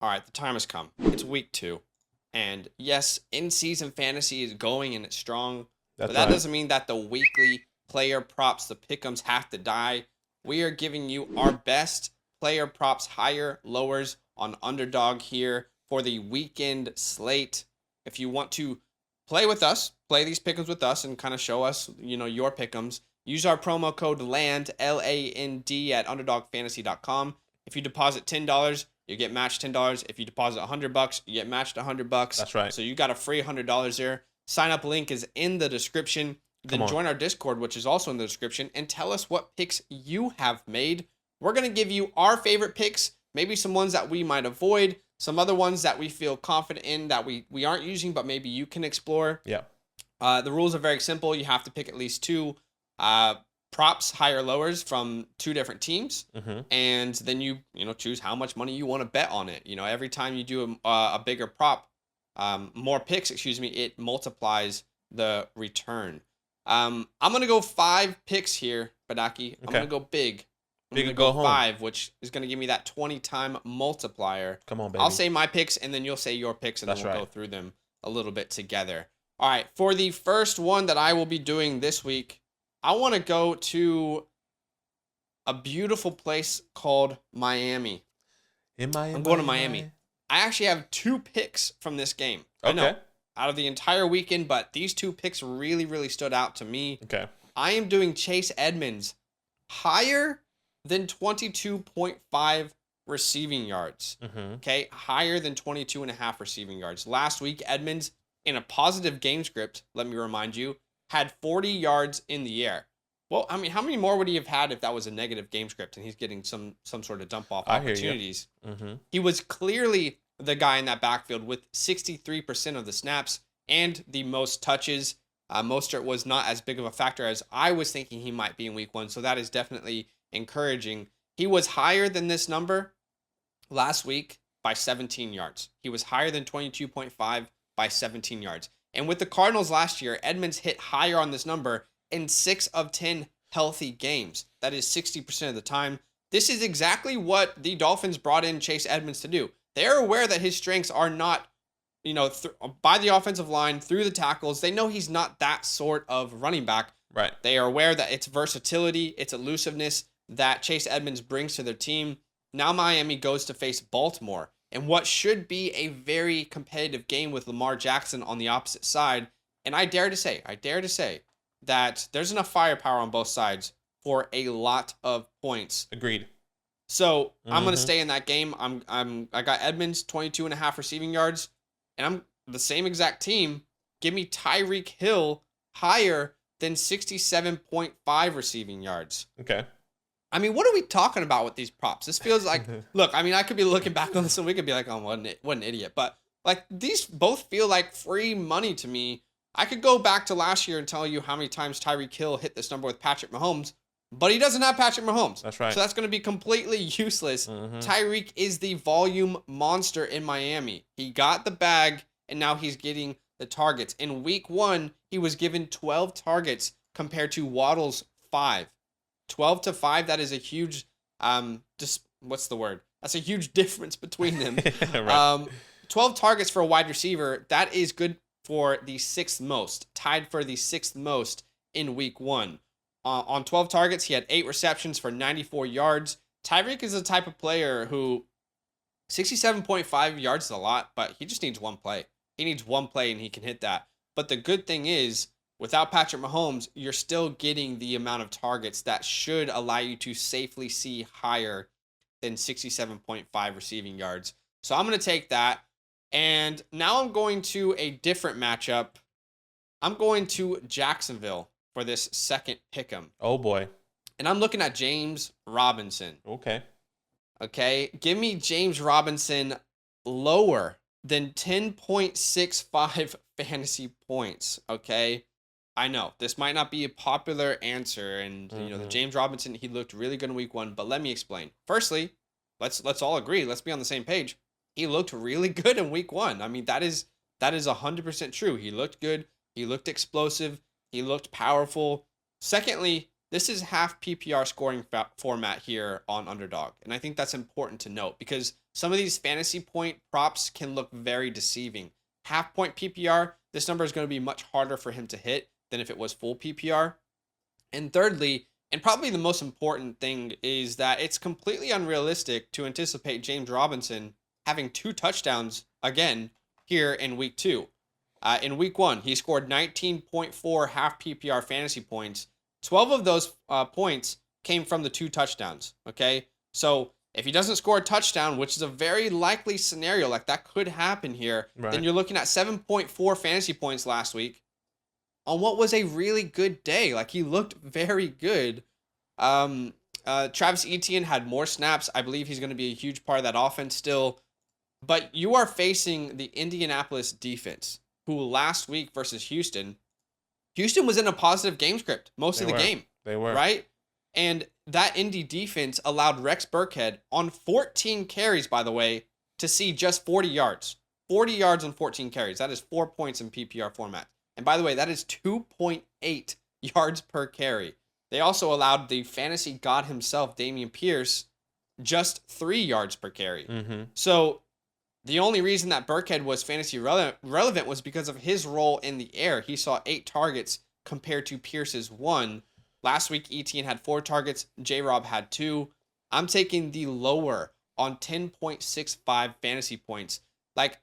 All right, the time has come. It's week 2. And yes, in-season fantasy is going and it's strong. But that doesn't mean that the weekly player props, the pick'ems, have to die. We are giving you our best player props, higher, lowers on UnderDog here for the weekend slate. If you want to play with us, play these pick'ems with us and kind of show us, your pick'ems, use our promo code LAND, LAND at UnderdogFantasy.com. If you deposit $10, you get matched $10. If you deposit $100, you get matched $100. That's right. So you got a free $100 there. Sign up link is in the description. Then join our Discord, which is also in the description, and tell us what picks you have made. We're going to give you our favorite picks, maybe some ones that we might avoid, some other ones that we feel confident in that we aren't using, but maybe you can explore. Yeah. The rules are very simple. You have to pick at least 2 props, higher lowers from 2 different teams, and then you choose how much money you want to bet on it. Every time you do a bigger prop, more picks, it multiplies the return. I'm gonna go 5 picks here, Badake. I'm gonna go big. I'm gonna go home. 5, which is gonna give me that 20-time multiplier. Come on, baby. I'll say my picks, and then you'll say your picks, and then we'll go through them a little bit together. All right, for the first one that I will be doing this week, I want to go to a beautiful place called Miami. I'm going to Miami. I actually have 2 picks from this game. I know, out of the entire weekend, but these 2 picks really, really stood out to me. Okay. I am doing Chase Edmonds higher than 22.5 receiving yards. Okay, higher than 22.5 receiving yards. Last week, Edmonds, in a positive game script, let me remind you, had 40 yards in the air. Well, I mean, how many more would he have had if that was a negative game script and he's getting some sort of dump-off opportunities? He was clearly the guy in that backfield with 63% of the snaps and the most touches. Mostert was not as big of a factor as I was thinking he might be in week 1, so that is definitely encouraging. He was higher than this number last week by 17 yards. He was higher than 22.5 by 17 yards. And with the Cardinals last year, Edmonds hit higher on this number in 6 of 10 healthy games. That is 60% of the time. This is exactly what the Dolphins brought in Chase Edmonds to do. They're aware that his strengths are not, by the offensive line, through the tackles. They know he's not that sort of running back. Right. They are aware that it's versatility, it's elusiveness that Chase Edmonds brings to their team. Now Miami goes to face Baltimore in what should be a very competitive game with Lamar Jackson on the opposite side. And I dare to say that there's enough firepower on both sides for a lot of points. Agreed. So I'm going to stay in that game. I got Edmonds 22.5 receiving yards, and I'm the same exact team. Give me Tyreek Hill higher than 67.5 receiving yards. Okay. I mean, what are we talking about with these props? This feels like, look, I mean, I could be looking back on this and we could be like, oh, what an idiot. But like, these both feel like free money to me. I could go back to last year and tell you how many times Tyreek Hill hit this number with Patrick Mahomes, but he doesn't have Patrick Mahomes. That's right. So that's going to be completely useless. Tyreek is the volume monster in Miami. He got the bag, and now he's getting the targets. In week 1, he was given 12 targets compared to Waddle's 5. 12 to 5, that is a huge, what's the word? That's a huge difference between them. Right. 12 targets for a wide receiver, that is good for the 6th most, tied for the 6th most in week 1. On 12 targets, he had 8 receptions for 94 yards. Tyreek is the type of player who 67.5 yards is a lot, but he just needs one play. He needs one play and he can hit that. But the good thing is, without Patrick Mahomes, you're still getting the amount of targets that should allow you to safely see higher than 67.5 receiving yards. So I'm going to take that. And now I'm going to a different matchup. I'm going to Jacksonville for this second pick'em. Oh, boy. And I'm looking at James Robinson. Okay. Give me James Robinson lower than 10.65 fantasy points. Okay. I know this might not be a popular answer. And, the James Robinson, he looked really good in week 1. But let me explain. Firstly, let's all agree. Let's be on the same page. He looked really good in week 1. I mean, that is 100% true. He looked good. He looked explosive. He looked powerful. Secondly, this is half PPR scoring format here on UnderDog. And I think that's important to note because some of these fantasy point props can look very deceiving. Half point PPR, this number is going to be much harder for him to hit than if it was full PPR. And thirdly, and probably the most important thing, is that it's completely unrealistic to anticipate James Robinson having 2 touchdowns again here in week 2. In week 1, he scored 19.4 half PPR fantasy points. 12 of those points came from the 2 touchdowns. Okay, so if he doesn't score a touchdown, which is a very likely scenario, like that could happen here, then you're looking at 7.4 fantasy points last week on what was a really good day. Like, he looked very good. Travis Etienne had more snaps. I believe he's going to be a huge part of that offense still. But you are facing the Indianapolis defense, who last week versus Houston was in a positive game script most of the game. They were. Right? And that Indy defense allowed Rex Burkhead on 14 carries, by the way, to see just 40 yards. 40 yards on 14 carries. That is 4 points in PPR format. And by the way, that is 2.8 yards per carry. They also allowed the fantasy god himself, Dameon Pierce, just 3 yards per carry. Mm-hmm. So the only reason that Burkhead was fantasy relevant was because of his role in the air. He saw 8 targets compared to Pierce's 1. Last week, Etienne had 4 targets. J-Rob had 2. I'm taking the lower on 10.65 fantasy points. Like,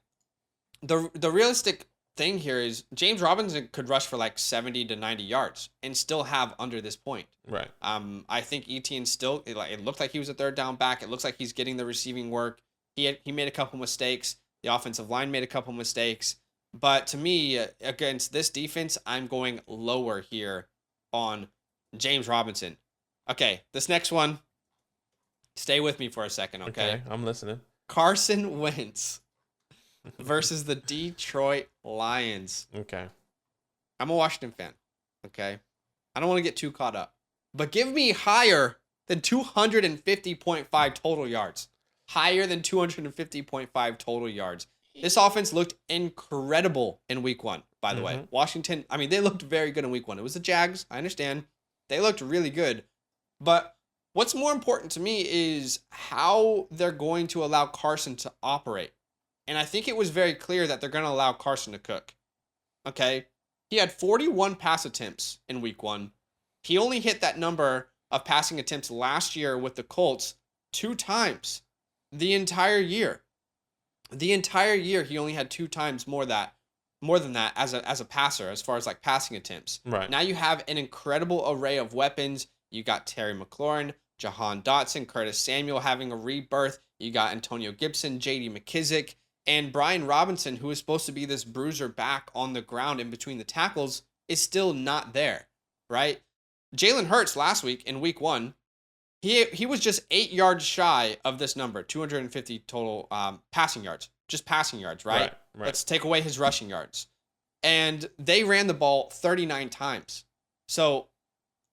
the realistic thing here is James Robinson could rush for like 70 to 90 yards and still have under this point. Right. I think Etienne still, it looked like he was a third down back. It looks like he's getting the receiving work. He made a couple mistakes. The offensive line made a couple mistakes. But to me, against this defense, I'm going lower here on James Robinson. Okay, this next one, stay with me for a second, okay? I'm listening. Carson Wentz versus the Detroit Lions. Okay. I'm a Washington fan, okay? I don't want to get too caught up. But give me higher than 250.5 total yards. Higher than 250.5 total yards. This offense looked incredible in week 1, by the way. Washington, I mean, they looked very good in week 1. It was the Jags, I understand. They looked really good. But what's more important to me is how they're going to allow Carson to operate. And I think it was very clear that they're going to allow Carson to cook. Okay? He had 41 pass attempts in week 1. He only hit that number of passing attempts last year with the Colts 2 times the entire year. The entire year, he only had 2 times more than that as a passer, as far as like passing attempts. Right. Now you have an incredible array of weapons. You got Terry McLaurin, Jahan Dotson, Curtis Samuel having a rebirth. You got Antonio Gibson, J.D. McKissick, and Brian Robinson, who is supposed to be this bruiser back on the ground in between the tackles, is still not there, right? Jalen Hurts last week in week 1, he was just 8 yards shy of this number, 250 total passing yards. Just passing yards, right? Right. Let's take away his rushing yards. And they ran the ball 39 times. So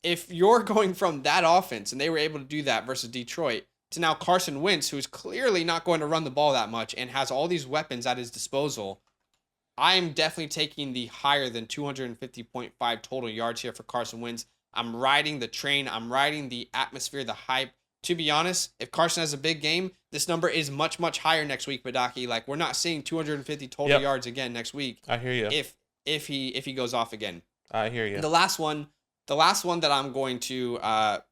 if you're going from that offense, and they were able to do that versus Detroit, to now Carson Wentz, who's clearly not going to run the ball that much and has all these weapons at his disposal, I'm definitely taking the higher than 250.5 total yards here for Carson Wentz. I'm riding the train. I'm riding the atmosphere, the hype. To be honest, if Carson has a big game, this number is much, much higher next week, Badake. Like, we're not seeing 250 total yards again next week. I hear you. If he goes off again. I hear you. The last one that I'm going to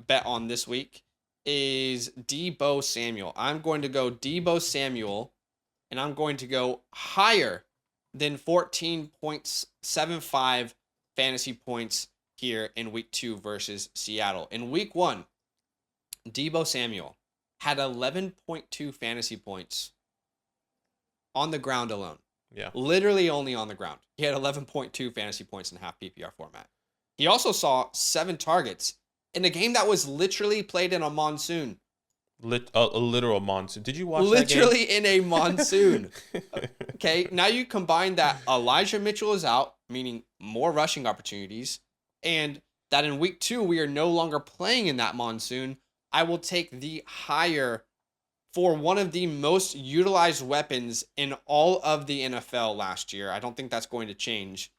bet on this week is Deebo Samuel. I'm going to go Deebo Samuel, and I'm going to go higher than 14.75 fantasy points here in week 2 versus Seattle. In week 1, Deebo Samuel had 11.2 fantasy points on the ground alone. Yeah. Literally only on the ground. He had 11.2 fantasy points in half PPR format. He also saw 7 targets in a game that was literally played in a monsoon. A literal monsoon. Did you watch literally that game? In a monsoon. Okay, now you combine that Elijah Mitchell is out, meaning more rushing opportunities, and that in week 2 we are no longer playing in that monsoon. I will take the higher for one of the most utilized weapons in all of the NFL last year. I don't think that's going to change.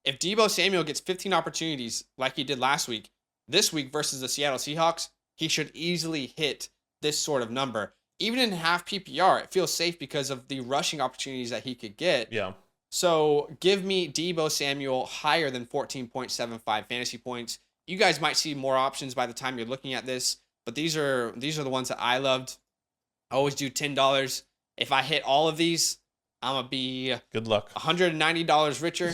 If Deebo Samuel gets 15 opportunities like he did last week, this week versus the Seattle Seahawks, he should easily hit this sort of number. even in half PPR, it feels safe because of the rushing opportunities that he could get. Yeah. So give me Deebo Samuel higher than 14.75 fantasy points. You guys might see more options by the time you're looking at this, but these are the ones that I loved. I always do $10. If I hit all of these, I'm gonna be Good luck. $190 richer.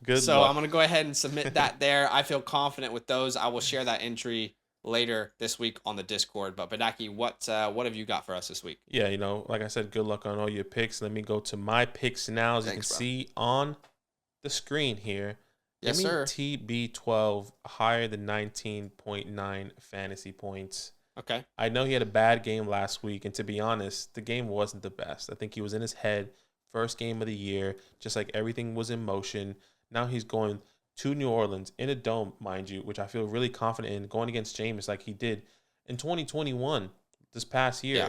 Good So luck. I'm gonna go ahead and submit that there. I feel confident with those. I will share that entry later this week on the Discord. But Badake, what have you got for us this week? Yeah, like I said, good luck on all your picks. Let me go to my picks now. As Thanks, you can bro. see on the screen here. Yes, Give me sir. TB12 higher than 19.9 fantasy points. Okay. I know he had a bad game last week, and to be honest, the game wasn't the best. I think he was in his head. First game of the year, just like everything was in motion. Now he's going to New Orleans in a dome, mind you, which I feel really confident in, going against Jameis like he did in 2021 this past year. Yeah.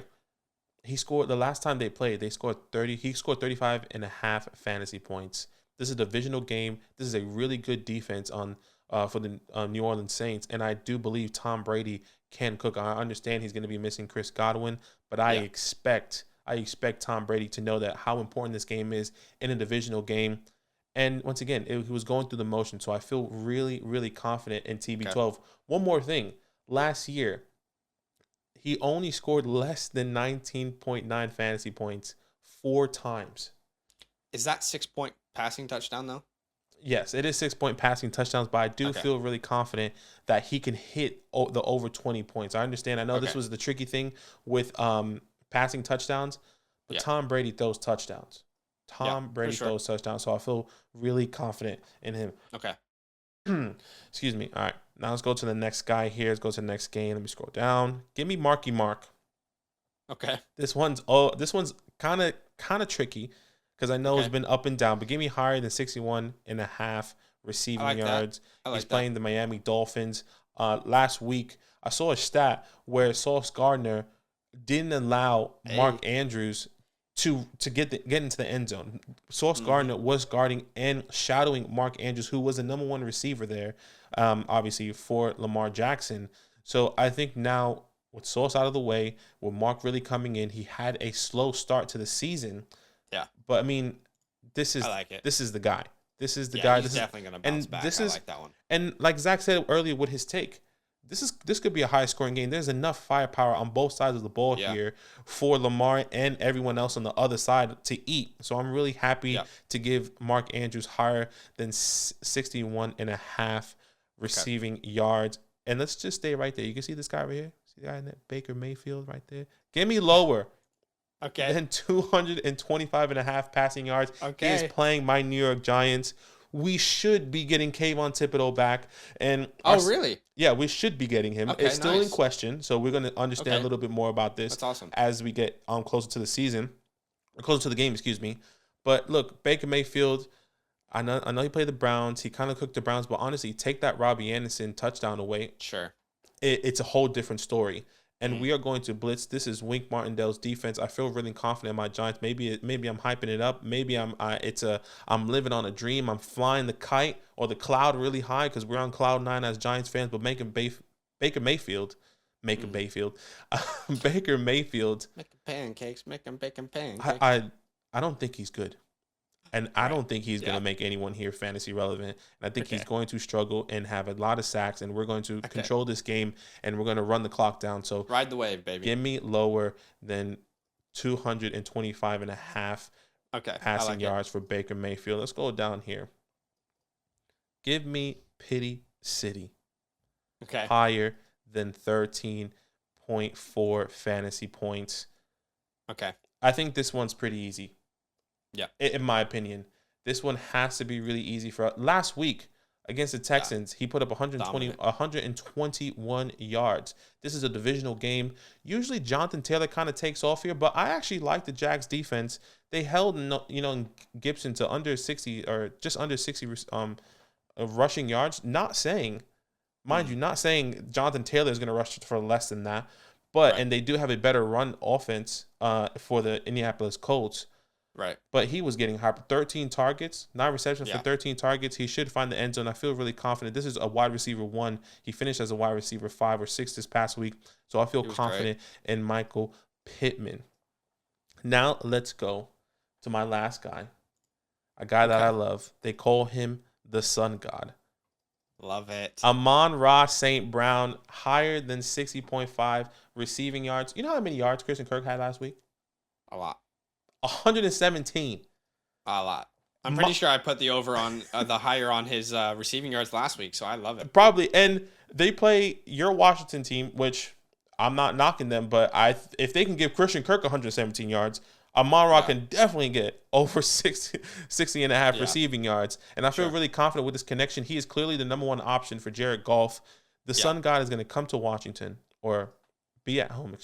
He scored the last time they played, he scored 35 and a half fantasy points. This is a divisional game. This is a really good defense for the New Orleans Saints, and I do believe Tom Brady can cook. I understand he's going to be missing Chris Godwin, but I expect Tom Brady to know that how important this game is in a divisional game. And once again, he was going through the motion, so I feel really, really confident in TB12. Okay. One more thing. Last year, he only scored less than 19.9 fantasy points 4 times. Is that 6-point passing touchdown, though? Yes, it is 6-point passing touchdowns, but I do feel really confident that he can hit the over 20 points. I understand. I know this was the tricky thing with passing touchdowns, but Tom Brady throws touchdowns. Tom Brady throws touchdowns, so I feel really confident in him. Okay. Excuse me. All right, now let's go to the next guy here. Let's go to the next game. Let me scroll down. Give me Marky Mark. Okay. This one's kind of tricky because I know it's been up and down, but give me higher than 61.5 receiving yards. He's playing the Miami Dolphins. Last week, I saw a stat where Sauce Gardner didn't allow Mark Andrews to get into the end zone. Sauce Gardner was guarding and shadowing Mark Andrews, who was the number 1 receiver there, obviously, for Lamar Jackson. So I think now with Sauce out of the way, with Mark really coming in, he had a slow start to the season. Yeah. But, I mean, this is the guy. This is the guy. He's definitely going to bounce back. I like that one. And like Zach said earlier with his take, this could be a high-scoring game. There's enough firepower on both sides of the ball here for Lamar and everyone else on the other side to eat. So I'm really happy to give Mark Andrews higher than 61.5 receiving yards. And let's just stay right there. You can see this guy right here. See the guy in that Baker Mayfield right there? Give me lower. Okay. Than 225.5 passing yards. Okay. He is playing my New York Giants. We should be getting Kayvon Thibodeau back. And really? Yeah, we should be getting him. Okay, it's still in question, so we're going to understand a little bit more about this. That's awesome. As we get closer to the season, or closer to the game, excuse me. But look, Baker Mayfield, I know he played the Browns. He kind of cooked the Browns, but honestly, take that Robbie Anderson touchdown away. Sure. It's a whole different story. And we are going to blitz. This is Wink Martindale's defense. I feel really confident in my Giants. Maybe I'm hyping it up. Maybe I'm living on a dream. I'm flying the kite or the cloud really high because we're on cloud 9 as Giants fans. But Baker Mayfield, Baker Mayfield. Making pancakes, making bacon pancakes. I don't think he's good. And I don't think he's going to make anyone here fantasy relevant. And I think he's going to struggle and have a lot of sacks. And we're going to control this game, and we're going to run the clock down. So ride the wave, baby. Give me lower than 225.5 passing yards for Baker Mayfield. Let's go down here. Give me Pity City. Okay. Higher than 13.4 fantasy points. Okay. I think this one's pretty easy. Yeah. In my opinion, this one has to be really easy for last week against the Texans. He put up 121 yards. This is a divisional game. Usually Jonathan Taylor kind of takes off here, but I actually like the Jags defense. They held Gibson to under 60 or just under 60 rushing yards. Not saying Jonathan Taylor is going to rush for less than that, but and they do have a better run offense for the Indianapolis Colts. Right. But he was getting hyper. 13 targets, 9 receptions for 13 targets. He should find the end zone. I feel really confident. This is a wide receiver 1. He finished as a wide receiver 5 or 6 this past week. So I feel confident in Michael Pittman. Now let's go to my last guy, a guy that I love. They call him the Sun God. Love it. Amon-Ra St. Brown, higher than 60.5 receiving yards. You know how many yards Christian Kirk had last week? A lot. 117. A lot. I'm pretty sure I put the over on the higher on his receiving yards last week, so I love it. Probably. And they play your Washington team, which I'm not knocking them, but if they can give Christian Kirk 117 yards, Amon-Ra can definitely get over 60 and a half receiving yards. And I feel really confident with this connection. He is clearly the number one option for Jared Goff. The Sun God is going to come to Washington, or be at home,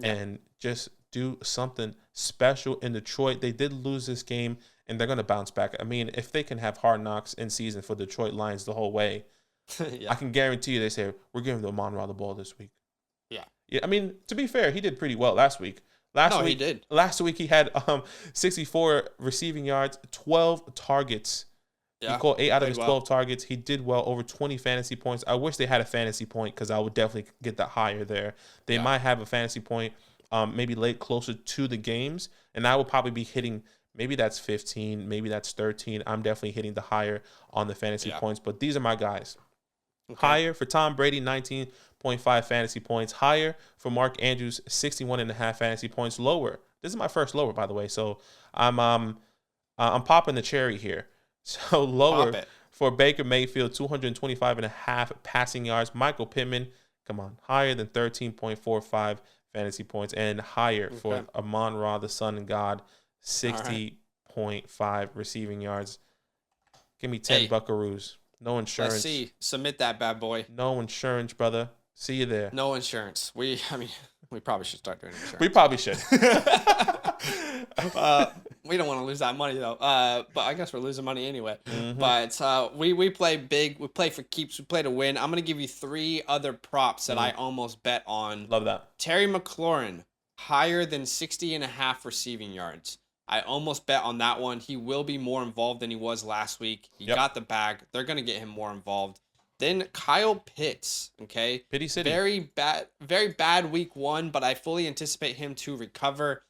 and just do something special in Detroit. They did lose this game, and they're going to bounce back. I mean, if they can have hard knocks in season for Detroit Lions the whole way, I can guarantee you they say, we're giving Amon-Ra the ball this week. Yeah. I mean, to be fair, he did pretty well last week. He did. Last week he had 64 receiving yards, 12 targets. Yeah, he caught 8 out of his 12 targets. He did well, over 20 fantasy points. I wish they had a fantasy point because I would definitely get that higher there. They might have a fantasy point maybe late closer to the games, and I will probably be hitting, maybe that's 15, maybe that's 13. I'm definitely hitting the higher on the fantasy points, but these are my guys. Higher for Tom Brady, 19.5 fantasy points. Higher for Mark Andrews, 61.5 fantasy points. Lower. This is my first lower, by the way. So I'm popping the cherry here. So lower for Baker Mayfield, 225.5 passing yards. Michael Pittman, come on, higher than 13.45 fantasy points, and higher for Amon-Ra, the Sun God, 60.5 receiving yards. Give me 10 buckaroos. No insurance. Let's see. Submit that bad boy. No insurance, brother. See you there. No insurance. We probably should start doing insurance. We probably should. We don't want to lose that money though. But I guess we're losing money anyway. But we play big. We play for keeps. We play to win. I'm gonna give you 3 other props that I almost bet on. Love that. Terry McLaurin, higher than 60.5 receiving yards. I almost bet on that one. He will be more involved than he was last week. He got the bag. They're going to get him more involved. Then Kyle Pitts, okay? Pitty City. Very bad week 1, but I fully anticipate him to recover.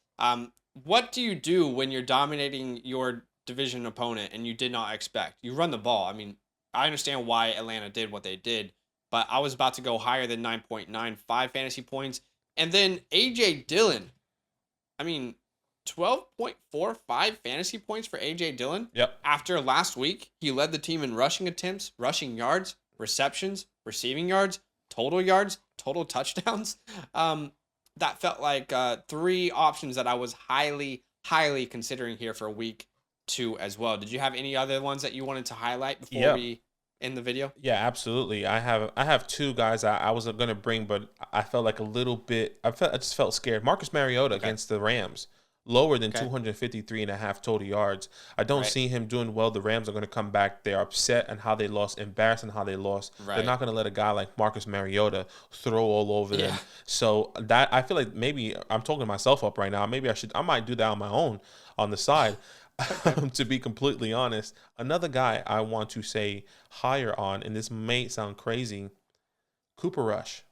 What do you do when you're dominating your division opponent and you did not expect? You run the ball. I mean, I understand why Atlanta did what they did, but I was about to go higher than 9.95 fantasy points. And then A.J. Dillon. I mean, 12.45 fantasy points for A.J. Dillon. Yep. After last week, he led the team in rushing attempts, rushing yards, receptions, receiving yards, total touchdowns. That felt like 3 options that I was highly considering here for week 2 as well. Did you have any other ones that you wanted to highlight before we end the video? Yeah, absolutely. I have 2 guys I was going to bring, but I felt like a little bit. I just felt scared. Marcus Mariota against the Rams. Lower than 253.5 total yards. I don't see him doing well. The Rams are going to come back. They're upset on how they lost, embarrassed on how they lost. They're not going to let a guy like Marcus Mariota throw all over them. So that, I feel like maybe I'm talking myself up right now. Maybe I might do that on my own on the side. To be completely honest, another guy I want to say higher on, and this may sound crazy, Cooper Rush,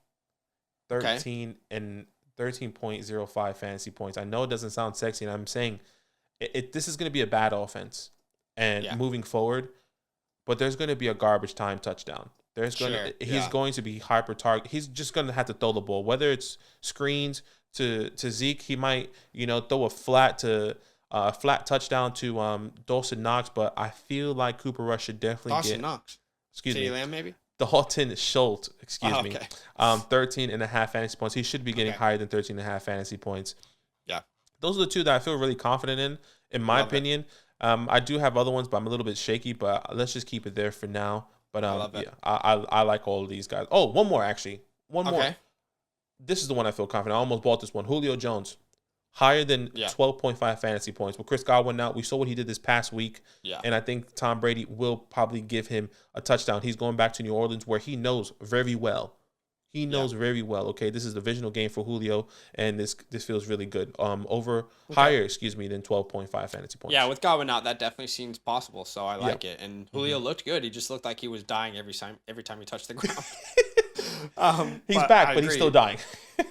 13.05 fantasy points. I know it doesn't sound sexy, and I'm saying this is going to be a bad offense and moving forward, but there's going to be a garbage time touchdown. He's going to be hyper target. He's just going to have to throw the ball, whether it's screens to Zeke. He might throw a flat touchdown to Dawson Knox, but I feel like Cooper Rush should definitely Dawson Knox. Excuse me. CeeDee Lamb maybe. Dalton Schultz, 13.5 fantasy points. He should be getting higher than 13.5 fantasy points. Yeah. Those are the 2 that I feel really confident in my opinion. I do have other ones, but I'm a little bit shaky, but let's just keep it there for now. But I like all of these guys. Oh, one more, actually. One more. This is the one I feel confident. I almost bought this one. Julio Jones. Higher than 12.5 fantasy points. With Chris Godwin out, we saw what he did this past week. Yeah. And I think Tom Brady will probably give him a touchdown. He's going back to New Orleans where he knows very well. Very well, okay? This is a divisional game for Julio, and this feels really good. Higher, than 12.5 fantasy points. Yeah, with Godwin out, that definitely seems possible, so I like it. And Julio looked good. He just looked like he was dying every time he touched the ground. He's back, but he's still dying.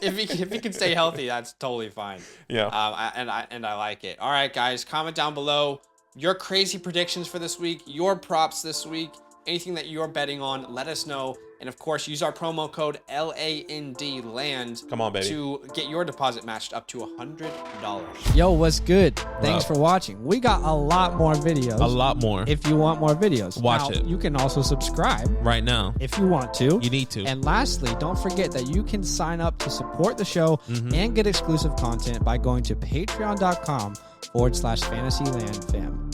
if he can stay healthy, that's totally fine. Yeah. I like it. All right, guys, comment down below your crazy predictions for this week, your props this week, anything that you're betting on. Let us know. And of course, use our promo code LAND. Come on, baby. To get your deposit matched up to $100. Yo, what's good? Thanks Wow. for watching. We got a lot more videos. A lot more. If you want more videos, Watch now, it. You can also subscribe Right now. if you want to. You need to. And lastly, don't forget that you can sign up to support the show and get exclusive content by going to patreon.com/FantasyLand fam.